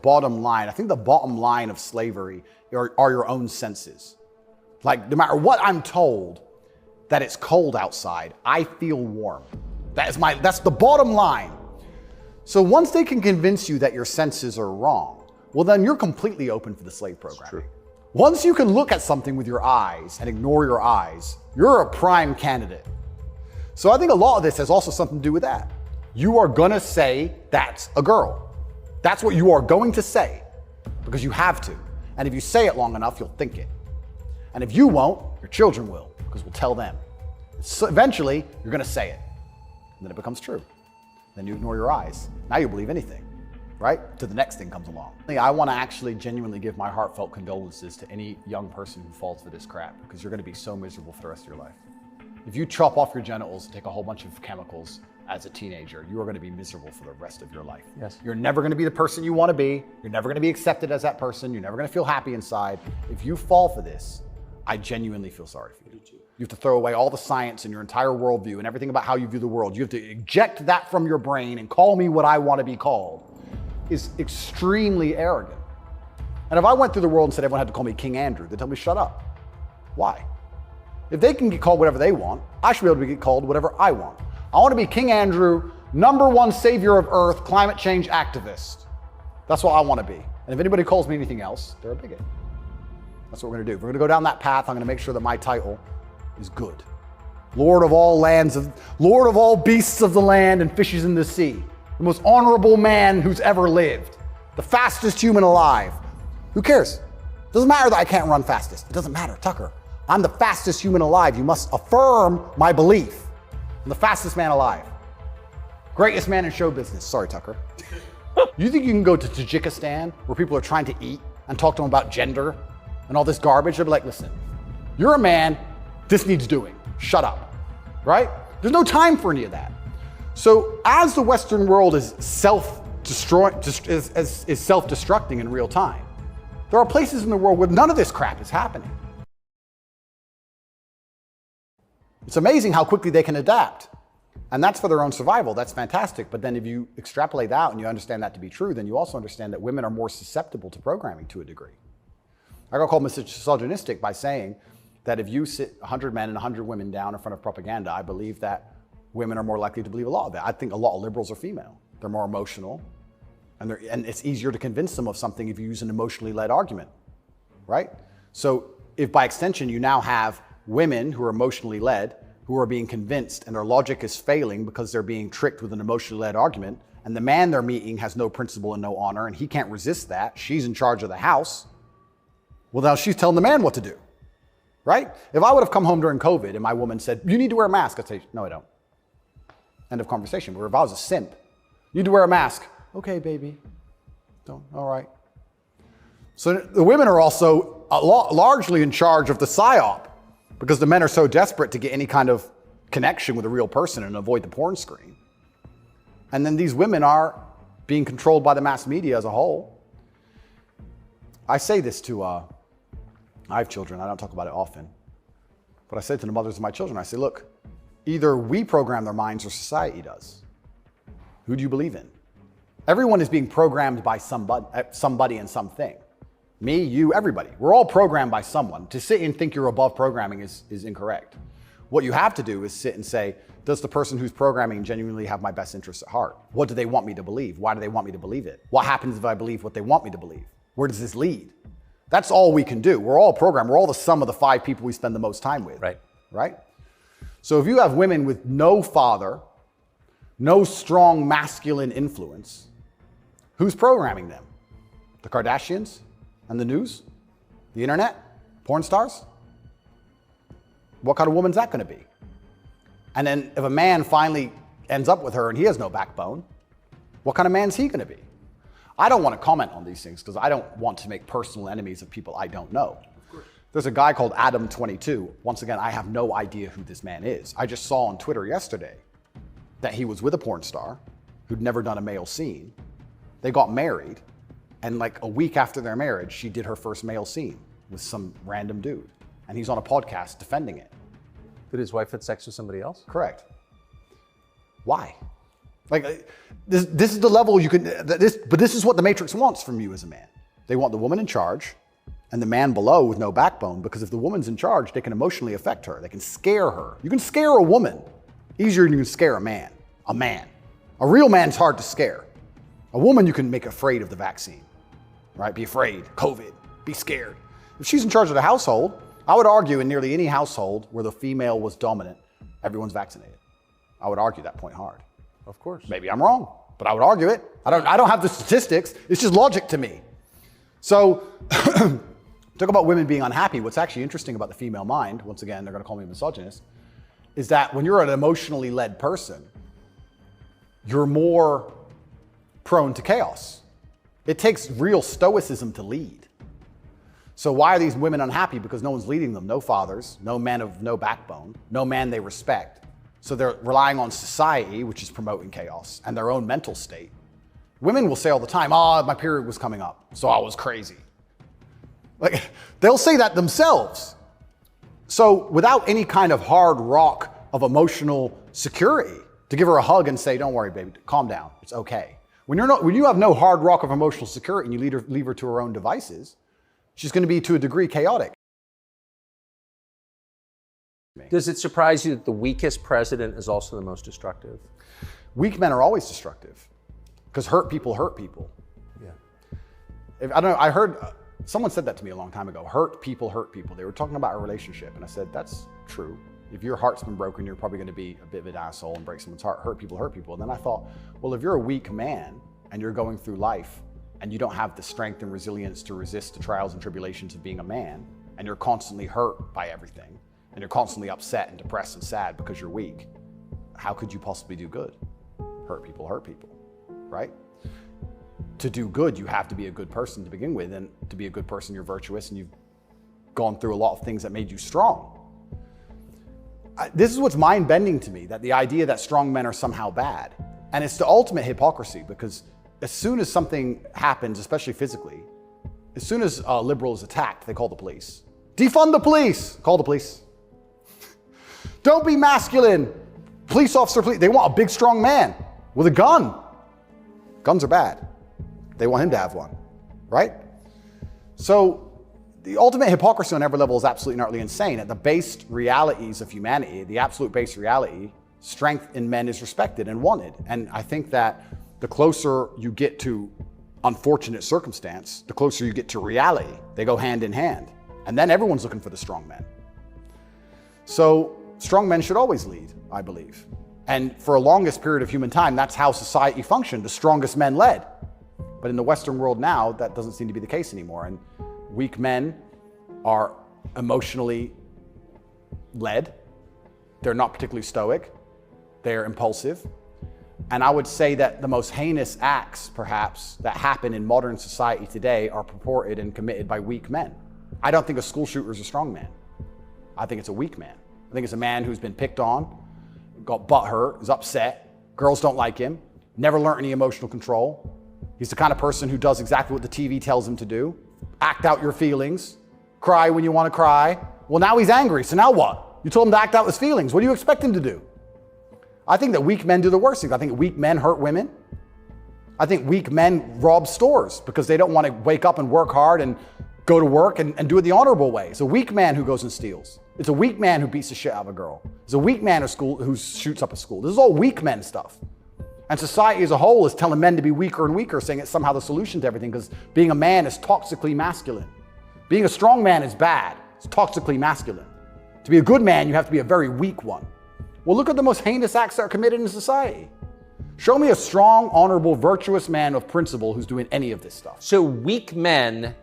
bottom line. I think the bottom line of slavery are your own senses. Like, no matter what I'm told, that it's cold outside, I feel warm. That's the bottom line. So once they can convince you that your senses are wrong, well, then you're completely open for the slave programming. Once you can look at something with your eyes and ignore your eyes, you're a prime candidate. So I think a lot of this has also something to do with that. You are gonna say that's a girl. That's what you are going to say because you have to. And if you say it long enough, you'll think it. And if you won't, your children will, because we'll tell them. So eventually, you're gonna say it. And then it becomes true. Then you ignore your eyes. Now you believe anything, right? Till the next thing comes along. I wanna actually genuinely give my heartfelt condolences to any young person who falls for this crap, because you're gonna be so miserable for the rest of your life. If you chop off your genitals and take a whole bunch of chemicals as a teenager, you are gonna be miserable for the rest of your life. Yes. You're never gonna be the person you wanna be. You're never gonna be accepted as that person. You're never gonna feel happy inside. If you fall for this, I genuinely feel sorry for you. You have to throw away all the science and your entire worldview and everything about how you view the world. You have to eject that from your brain and call me what I want to be called. Is extremely arrogant. And if I went through the world and said everyone had to call me King Andrew, they'd tell me shut up. Why? If they can get called whatever they want, I should be able to get called whatever I want. I want to be King Andrew, #1 savior of Earth, climate change activist. That's what I want to be. And if anybody calls me anything else, they're a bigot. That's what we're gonna do. We're gonna go down that path. I'm gonna make sure that my title is good. Lord of all beasts of the land and fishes in the sea. The most honorable man who's ever lived. The fastest human alive. Who cares? Doesn't matter that I can't run fastest. It doesn't matter, Tucker. I'm the fastest human alive. You must affirm my belief. I'm the fastest man alive. Greatest man in show business. Sorry, Tucker. You think you can go to Tajikistan where people are trying to eat and talk to them about gender and all this garbage? They'll be like, listen, you're a man, this needs doing. Shut up, right? There's no time for any of that. So as the Western world is self-destructing in real time, there are places in the world where none of this crap is happening. It's amazing how quickly they can adapt. And that's for their own survival. That's fantastic. But then if you extrapolate that out and you understand that to be true, then you also understand that women are more susceptible to programming to a degree. I got called misogynistic by saying that if you sit 100 men and 100 women down in front of propaganda, I believe that women are more likely to believe a lot of it. I think a lot of liberals are female. They're more emotional, and it's easier to convince them of something if you use an emotionally led argument, right? So if by extension you now have women who are emotionally led, who are being convinced and their logic is failing because they're being tricked with an emotionally led argument, and the man they're meeting has no principle and no honor, and he can't resist that, she's in charge of the house, well, now she's telling the man what to do. Right? If I would have come home during COVID and my woman said, you need to wear a mask, I'd say, no, I don't. End of conversation. Where if I was a simp, you need to wear a mask. Okay, baby. Don't, all right. So the women are also largely in charge of the psyop because the men are so desperate to get any kind of connection with a real person and avoid the porn screen. And then these women are being controlled by the mass media as a whole. I say this to, I have children, I don't talk about it often, but I say to the mothers of my children, I say, look, either we program their minds or society does. Who do you believe in? Everyone is being programmed by somebody and something. Me, you, everybody. We're all programmed by someone. To sit and think you're above programming is incorrect. What you have to do is sit and say, does the person who's programming genuinely have my best interests at heart? What do they want me to believe? Why do they want me to believe it? What happens if I believe what they want me to believe? Where does this lead? That's all we can do. We're all programmed. We're all the sum of the 5 people we spend the most time with. Right? So if you have women with no father, no strong masculine influence, who's programming them? The Kardashians and the news? The internet? Porn stars? What kind of woman's that going to be? And then if a man finally ends up with her and he has no backbone, what kind of man's he going to be? I don't want to comment on these things because I don't want to make personal enemies of people I don't know. There's a guy called Adam22. Once again, I have no idea who this man is. I just saw on Twitter yesterday that he was with a porn star who'd never done a male scene. They got married, and like a week after their marriage, she did her first male scene with some random dude. And he's on a podcast defending it. Did his wife have sex with somebody else? Correct. Why? Like this is the level you can, but this is what the Matrix wants from you as a man. They want the woman in charge and the man below with no backbone, because if the woman's in charge, they can emotionally affect her. They can scare her. You can scare a woman easier than you can scare a man. A man. A real man's hard to scare. A woman you can make afraid of the vaccine, right? Be afraid, COVID, be scared. If she's in charge of the household, I would argue in nearly any household where the female was dominant, everyone's vaccinated. I would argue that point hard. Of course. Maybe I'm wrong, but I would argue it. I don't have the statistics. It's just logic to me. So talk about women being unhappy. What's actually interesting about the female mind, once again, they're going to call me a misogynist, is that when you're an emotionally led person, you're more prone to chaos. It takes real stoicism to lead. So why are these women unhappy? Because no one's leading them. No fathers, no men of no backbone, no man they respect. So they're relying on society, which is promoting chaos, and their own mental state. Women will say all the time, my period was coming up, so I was crazy. Like, they'll say that themselves. So without any kind of hard rock of emotional security, to give her a hug and say, don't worry, baby, calm down, it's okay. When you have no hard rock of emotional security and you leave her to her own devices, she's going to be, to a degree, chaotic. Does it surprise you that the weakest president is also the most destructive? Weak men are always destructive because hurt people hurt people. Yeah. I don't know, I heard someone said that to me a long time ago. Hurt people hurt people. They were talking about a relationship, and I said, that's true. If your heart's been broken, you're probably going to be a bit of an asshole and break someone's heart. Hurt people hurt people. And then I thought, well, if you're a weak man and you're going through life and you don't have the strength and resilience to resist the trials and tribulations of being a man, and you're constantly hurt by everything, and you're constantly upset and depressed and sad because you're weak, how could you possibly do good? Hurt people, right? To do good, you have to be a good person to begin with, and to be a good person, you're virtuous and you've gone through a lot of things that made you strong. This is what's mind-bending to me, that the idea that strong men are somehow bad. And it's the ultimate hypocrisy, because as soon as something happens, especially physically, as soon as a liberal is attacked, they call the police. Defund the police! Call the police. Don't be masculine. Police officer, they want a big, strong man with a gun. Guns are bad. They want him to have one, right? So the ultimate hypocrisy on every level is absolutely and utterly insane. At the base realities of humanity, the absolute base reality, strength in men is respected and wanted. And I think that the closer you get to unfortunate circumstance, the closer you get to reality. They go hand in hand. And then everyone's looking for the strong men. So strong men should always lead, I believe. And for a longest period of human time, that's how society functioned. The strongest men led. But in the Western world now, that doesn't seem to be the case anymore. And weak men are emotionally led. They're not particularly stoic. They're impulsive. And I would say that the most heinous acts, perhaps, that happen in modern society today are purported and committed by weak men. I don't think a school shooter is a strong man. I think it's a weak man. I think it's a man who's been picked on, got butthurt, is upset, girls don't like him, never learned any emotional control. He's the kind of person who does exactly what the TV tells him to do. Act out your feelings, cry when you want to cry. Well, now he's angry, so now what? You told him to act out his feelings. What do you expect him to do? I think that weak men do the worst things. I think weak men hurt women. I think weak men rob stores because they don't want to wake up and work hard and go to work and do it the honorable way. It's a weak man who goes and steals. It's a weak man who beats the shit out of a girl. It's a weak man who shoots up a school. This is all weak men stuff. And society as a whole is telling men to be weaker and weaker, saying it's somehow the solution to everything because being a man is toxically masculine. Being a strong man is bad. It's toxically masculine. To be a good man, you have to be a very weak one. Well, look at the most heinous acts that are committed in society. Show me a strong, honorable, virtuous man of principle who's doing any of this stuff. So weak men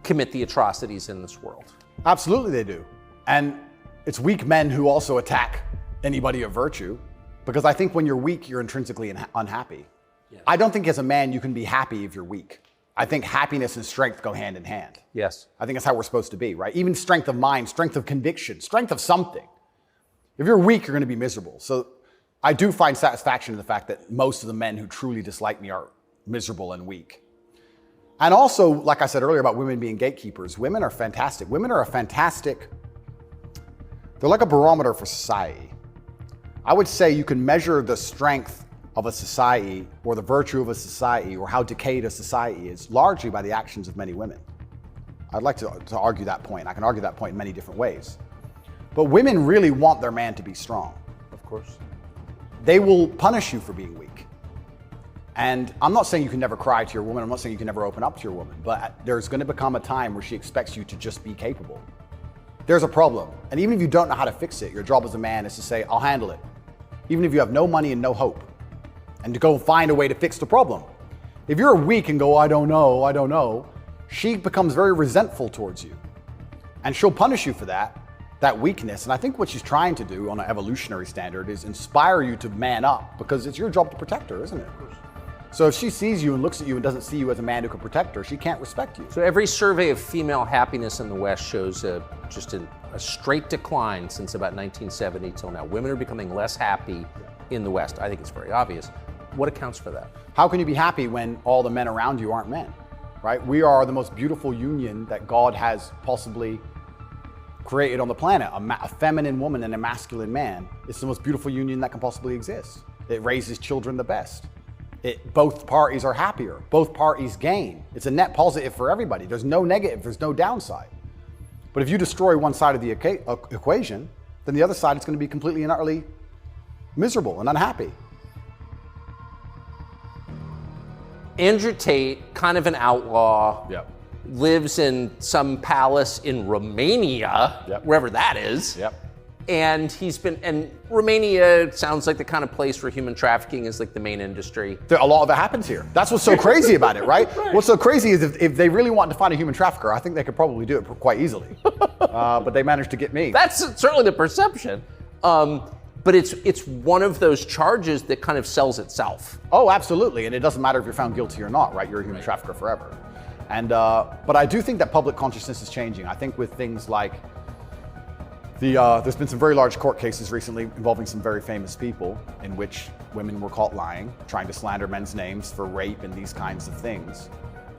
commit the atrocities in this world. Absolutely they do. And it's weak men who also attack anybody of virtue, because I think when you're weak, you're intrinsically unhappy. Yeah. I don't think as a man you can be happy if you're weak. I think happiness and strength go hand in hand. Yes. I think that's how we're supposed to be, right? Even strength of mind, strength of conviction, strength of something. If you're weak, you're going to be miserable. So I do find satisfaction in the fact that most of the men who truly dislike me are miserable and weak. And also, like I said earlier about women being gatekeepers, women are fantastic. Women are they're like a barometer for society. I would say you can measure the strength of a society or the virtue of a society or how decayed a society is largely by the actions of many women. I'd like to argue that point. I can argue that point in many different ways. But women really want their man to be strong. Of course. They will punish you for being weak. And I'm not saying you can never cry to your woman. I'm not saying you can never open up to your woman. But there's going to become a time where she expects you to just be capable. There's a problem. And even if you don't know how to fix it, your job as a man is to say, I'll handle it. Even if you have no money and no hope. And to go find a way to fix the problem. If you're weak and go, I don't know, she becomes very resentful towards you. And she'll punish you for that weakness. And I think what she's trying to do on an evolutionary standard is inspire you to man up, because it's your job to protect her, isn't it? So if she sees you and looks at you and doesn't see you as a man who can protect her, she can't respect you. So every survey of female happiness in the West shows just a straight decline since about 1970 till now. Women are becoming less happy in the West. I think it's very obvious. What accounts for that? How can you be happy when all the men around you aren't men, right? We are the most beautiful union that God has possibly created on the planet. A feminine woman and a masculine man. It's the most beautiful union that can possibly exist. It raises children the best. Both parties are happier. Both parties gain. It's a net positive for everybody. There's no negative, there's no downside. But if you destroy one side of the equation, then the other side is going to be completely and utterly miserable and unhappy. Andrew Tate, kind of an outlaw, Yep. lives in some palace in Romania, Yep. wherever that is. Yep. And Romania sounds like the kind of place where human trafficking is like the main industry. A lot of it happens here. That's what's so crazy about it, right? What's so crazy is if they really wanted to find a human trafficker, I think they could probably do it quite easily. But they managed to get me. That's certainly the perception. But it's one of those charges that kind of sells itself. Oh, absolutely. And it doesn't matter if you're found guilty or not, right? You're a human trafficker forever. And but I do think that public consciousness is changing. I think with things like there's been some very large court cases recently involving some very famous people in which women were caught lying, trying to slander men's names for rape and these kinds of things.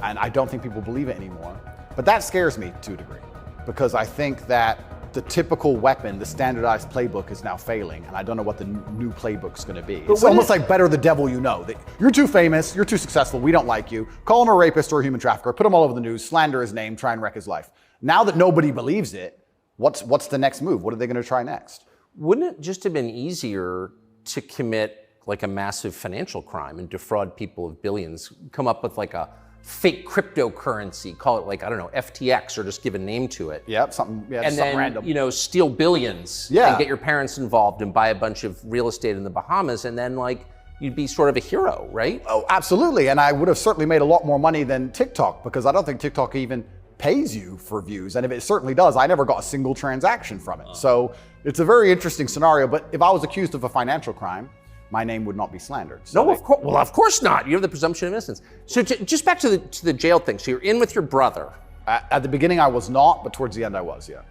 And I don't think people believe it anymore. But that scares me to a degree, because I think that the typical weapon, the standardized playbook, is now failing, and I don't know what the new playbook's going to be. It's almost like better the devil you know. You're too famous, you're too successful, we don't like you. Call him a rapist or a human trafficker, put him all over the news, slander his name, try and wreck his life. Now that nobody believes it, what's the next move? What are they going to try next? Wouldn't it just have been easier to commit like a massive financial crime and defraud people of billions, come up with like a fake cryptocurrency, call it like, I don't know, FTX, or just give a name to it. Yep, something random. Steal billions and get your parents involved and buy a bunch of real estate in the Bahamas, and then like you'd be sort of a hero, right? Oh, absolutely. And I would have certainly made a lot more money than TikTok, because I don't think TikTok even pays you for views. And if it certainly does, I never got a single transaction from it. So it's a very interesting scenario. But if I was accused of a financial crime, my name would not be slandered. So no, of course. Well, of course not. You have the presumption of innocence. So just back to the jail thing. So you're in with your brother. At the beginning, I was not, but towards the end, I was. Yeah.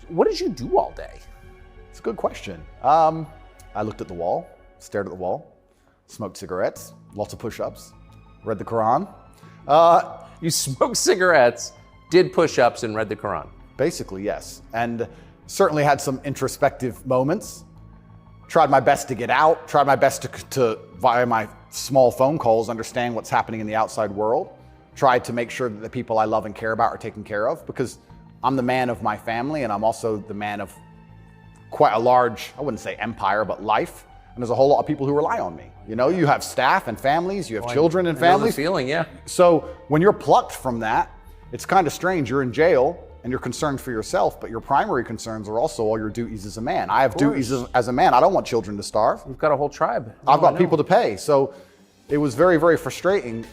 What did you do all day? It's a good question. I looked at the wall, stared at the wall, smoked cigarettes, lots of push-ups, read the Quran. You smoked cigarettes, did push-ups, and read the Quran. Basically, yes. And certainly had some introspective moments. Tried my best to get out, tried my best to via my small phone calls, understand what's happening in the outside world. Tried to make sure that the people I love and care about are taken care of, because I'm the man of my family, and I'm also the man of quite a large, I wouldn't say empire, but life. And there's a whole lot of people who rely on me. You know, you have staff and families, you have children and families. I know the feeling, yeah. So when you're plucked from that, it's kind of strange. You're in jail and you're concerned for yourself, but your primary concerns are also all your duties as a man. I have duties as a man. I don't want children to starve. You've got a whole tribe. I've got people to pay. So it was very, very frustrating,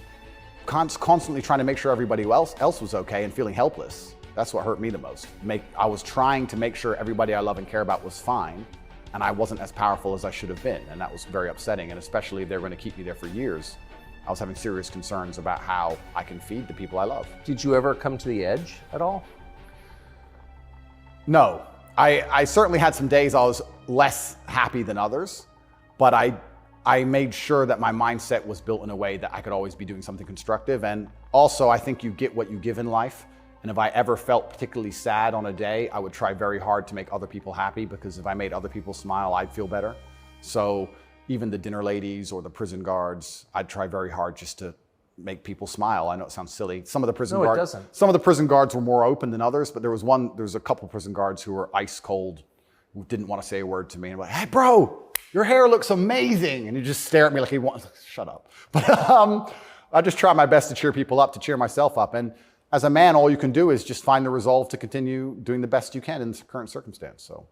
constantly trying to make sure everybody else was okay and feeling helpless. That's what hurt me the most. I was trying to make sure everybody I love and care about was fine, and I wasn't as powerful as I should have been. And that was very upsetting. And especially if they were going to keep me there for years, I was having serious concerns about how I can feed the people I love. Did you ever come to the edge at all? No, I certainly had some days I was less happy than others, but I made sure that my mindset was built in a way that I could always be doing something constructive. And also, I think you get what you give in life. And if I ever felt particularly sad on a day, I would try very hard to make other people happy, because if I made other people smile, I'd feel better. So even the dinner ladies or the prison guards, I'd try very hard just to make people smile. I know it sounds silly. Some of the prison No, it guards, doesn't. some of the prison guards were more open than others, but there was a couple prison guards who were ice cold, who didn't want to say a word to me, and were like, "Hey, bro, your hair looks amazing," and you just stare at me like he wants. Shut up. But I just try my best to cheer people up, to cheer myself up, and as a man, all you can do is just find the resolve to continue doing the best you can in this current circumstance. So.